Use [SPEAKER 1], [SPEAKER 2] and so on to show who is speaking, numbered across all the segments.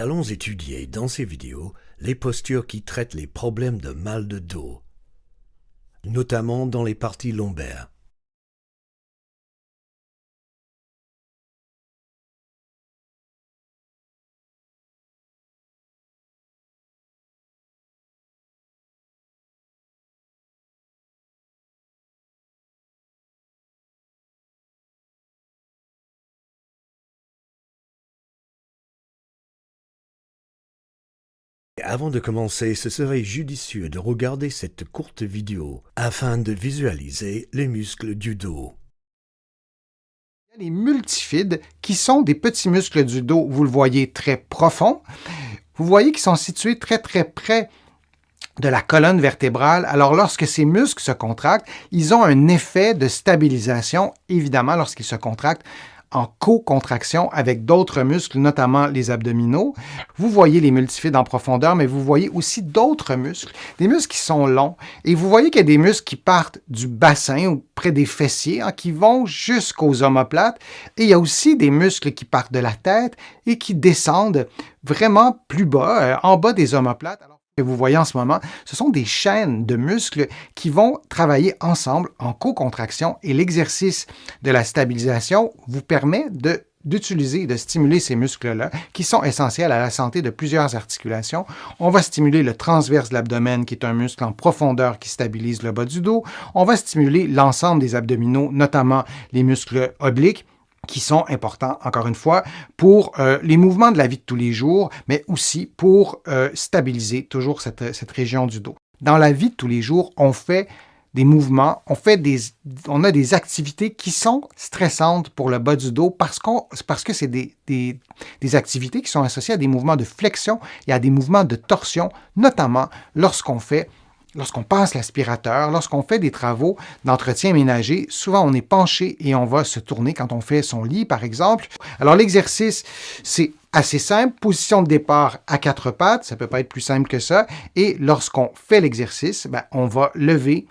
[SPEAKER 1] allons étudier dans ces vidéos les postures qui traitent les problèmes de mal de dos, notamment dans les parties lombaires. Avant de commencer, ce serait judicieux de regarder cette courte vidéo afin de visualiser les muscles du dos.
[SPEAKER 2] Les multifides, qui sont des petits muscles du dos, vous le voyez très profonds. Vous voyez qu'ils sont situés très près de la colonne vertébrale. Alors, lorsque ces muscles se contractent, ils ont un effet de stabilisation, évidemment, lorsqu'ils se contractent en co-contraction avec d'autres muscles, notamment les abdominaux. Vous voyez les multifides en profondeur, mais vous voyez aussi d'autres muscles, des muscles qui sont longs. Et vous voyez qu'il y a des muscles qui partent du bassin ou près des fessiers, qui vont jusqu'aux omoplates. Et il y a aussi des muscles qui partent de la tête et qui descendent vraiment plus bas, en bas des omoplates. Alors, que vous voyez en ce moment, ce sont des chaînes de muscles qui vont travailler ensemble en co-contraction et l'exercice de la stabilisation vous permet d'utiliser, de stimuler ces muscles-là qui sont essentiels à la santé de plusieurs articulations. On va stimuler le transverse de l'abdomen qui est un muscle en profondeur qui stabilise le bas du dos. On va stimuler l'ensemble des abdominaux, notamment les muscles obliques, qui sont importants, encore une fois, pour les mouvements de la vie de tous les jours, mais aussi pour stabiliser toujours cette région du dos. Dans la vie de tous les jours, on fait des mouvements, on a des activités qui sont stressantes pour le bas du dos parce que c'est des activités qui sont associées à des mouvements de flexion et à des mouvements de torsion, notamment lorsqu'on passe l'aspirateur, lorsqu'on fait des travaux d'entretien ménager, souvent on est penché et on va se tourner quand on fait son lit, par exemple. Alors l'exercice, c'est assez simple. Position de départ à quatre pattes, ça ne peut pas être plus simple que ça. Et lorsqu'on fait l'exercice, on va lever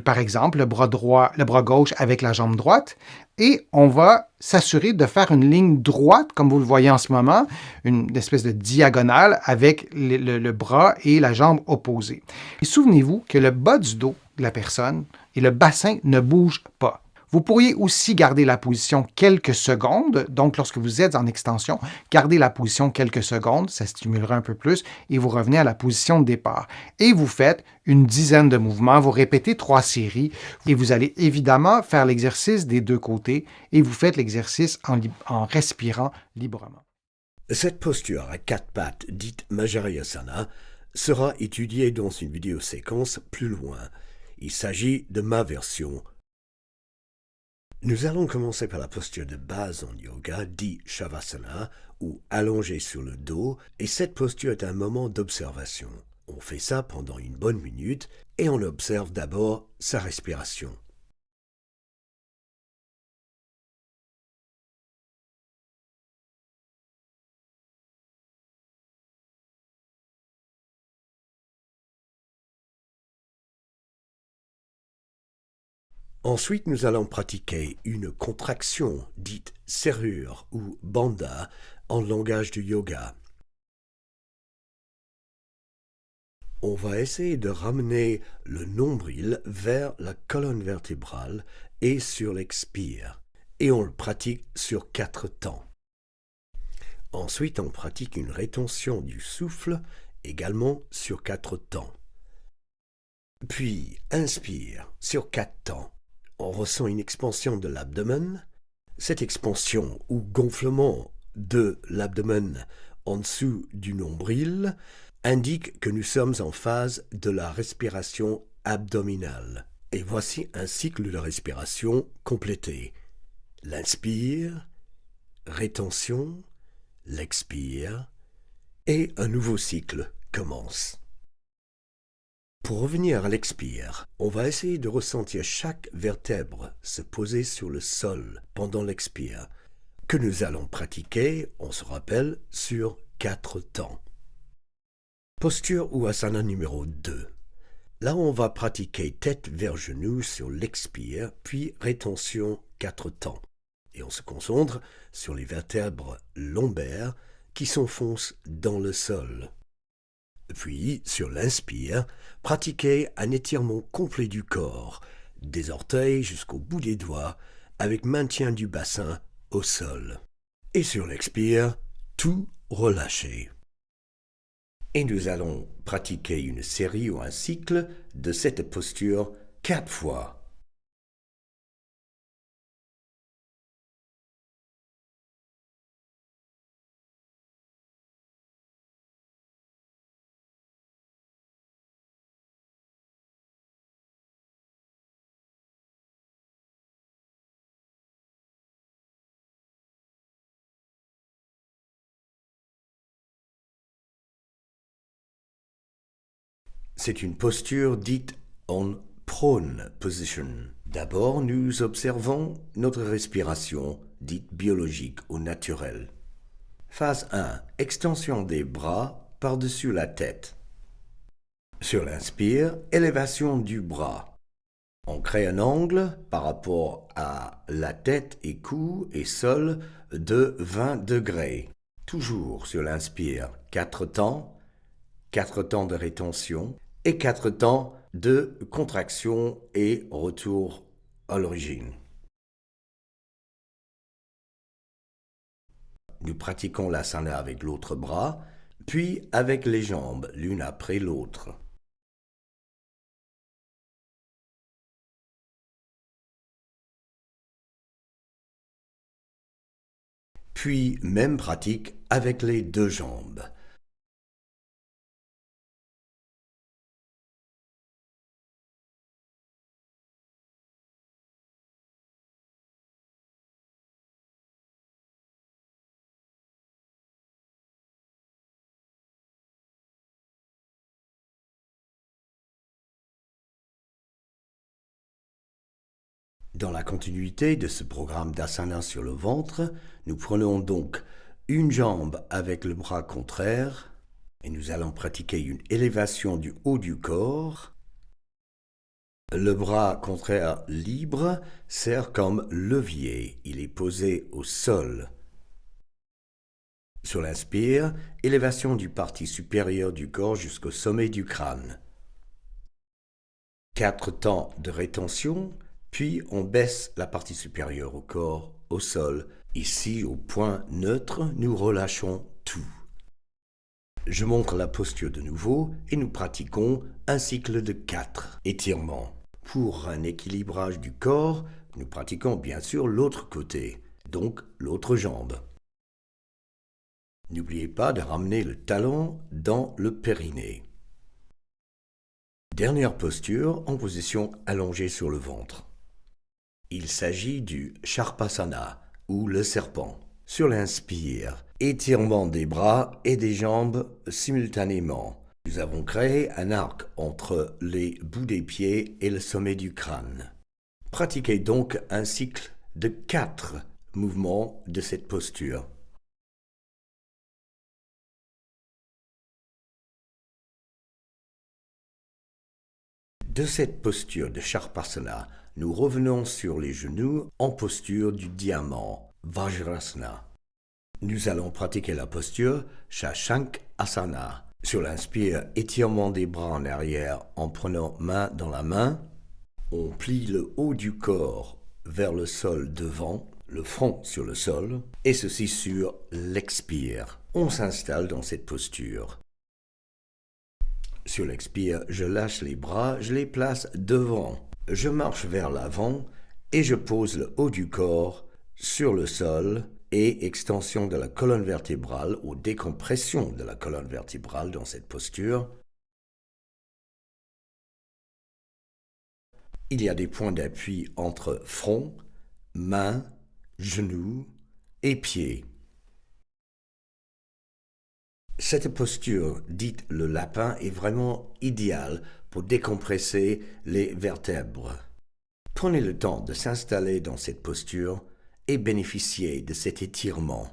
[SPEAKER 2] par exemple, le bras gauche avec la jambe droite, et on va s'assurer de faire une ligne droite, comme vous le voyez en ce moment, une espèce de diagonale avec le bras et la jambe opposée. Et souvenez-vous que le bas du dos de la personne et le bassin ne bougent pas. Vous pourriez aussi garder la position quelques secondes. Donc, lorsque vous êtes en extension, gardez la position quelques secondes, ça stimulera un peu plus, et vous revenez à la position de départ. Et vous faites une dizaine de mouvements, vous répétez 3 séries, et vous allez évidemment faire l'exercice des deux côtés, et vous faites l'exercice en respirant librement.
[SPEAKER 1] Cette posture à 4 pattes, dite Majrayasana, sera étudiée dans une vidéo séquence plus loin. Il s'agit de ma version. Nous allons commencer par la posture de base en yoga, dit Shavasana, ou allongé sur le dos, et cette posture est un moment d'observation. On fait ça pendant une bonne minute, et on observe d'abord sa respiration. Ensuite, nous allons pratiquer une contraction dite serrure ou bandha en langage du yoga. On va essayer de ramener le nombril vers la colonne vertébrale et sur l'expire, et on le pratique sur 4 temps. Ensuite, on pratique une rétention du souffle, également sur 4 temps. Puis, inspire sur 4 temps. On ressent une expansion de l'abdomen. Cette expansion ou gonflement de l'abdomen en dessous du nombril indique que nous sommes en phase de la respiration abdominale. Et voici un cycle de respiration complété. L'inspire, rétention, l'expire, et un nouveau cycle commence. Pour revenir à l'expire, on va essayer de ressentir chaque vertèbre se poser sur le sol pendant l'expire, que nous allons pratiquer, on se rappelle, sur 4 temps. Posture ou asana numéro 2. Là, on va pratiquer tête vers genou sur l'expire, puis rétention 4 temps. Et on se concentre sur les vertèbres lombaires, qui s'enfoncent dans le sol. Puis, sur l'inspire, pratiquez un étirement complet du corps, des orteils jusqu'au bout des doigts, avec maintien du bassin au sol. Et sur l'expire, tout relâchez. Et nous allons pratiquer une série ou un cycle de cette posture 4 fois. C'est une posture dite en prone position. D'abord, nous observons notre respiration, dite biologique ou naturelle. Phase 1. Extension des bras par-dessus la tête. Sur l'inspire, élévation du bras. On crée un angle par rapport à la tête et cou et sol de 20 degrés. Toujours sur l'inspire, 4 temps de rétention et 4 temps de contraction et retour à l'origine. Nous pratiquons l'asana avec l'autre bras, puis avec les jambes, l'une après l'autre. Puis même pratique avec les deux jambes. Dans la continuité de ce programme d'asana sur le ventre, nous prenons donc une jambe avec le bras contraire et nous allons pratiquer une élévation du haut du corps. Le bras contraire libre sert comme levier, il est posé au sol. Sur l'inspire, élévation du partie supérieure du corps jusqu'au sommet du crâne. 4 temps de rétention, puis on baisse la partie supérieure au corps, au sol. Ici, au point neutre, nous relâchons tout. Je montre la posture de nouveau et nous pratiquons un cycle de 4 étirements. Pour un équilibrage du corps, nous pratiquons bien sûr l'autre côté, donc l'autre jambe. N'oubliez pas de ramener le talon dans le périnée. Dernière posture en position allongée sur le ventre. Il s'agit du Sharpasana, ou le serpent. Sur l'inspire, étirement des bras et des jambes simultanément. Nous avons créé un arc entre les bouts des pieds et le sommet du crâne. Pratiquez donc un cycle de 4 mouvements de cette posture. De cette posture de Sharpasana, nous revenons sur les genoux en posture du diamant, Vajrasana. Nous allons pratiquer la posture Shashank Asana. Sur l'inspire, étirement des bras en arrière en prenant main dans la main. On plie le haut du corps vers le sol devant, le front sur le sol, et ceci sur l'expire. On s'installe dans cette posture. Sur l'expire, je lâche les bras, je les place devant. Je marche vers l'avant et je pose le haut du corps sur le sol et extension de la colonne vertébrale ou décompression de la colonne vertébrale dans cette posture. Il y a des points d'appui entre front, main, genoux et pieds. Cette posture, dite le lapin, est vraiment idéale pour décompresser les vertèbres. Prenez le temps de s'installer dans cette posture et bénéficiez de cet étirement.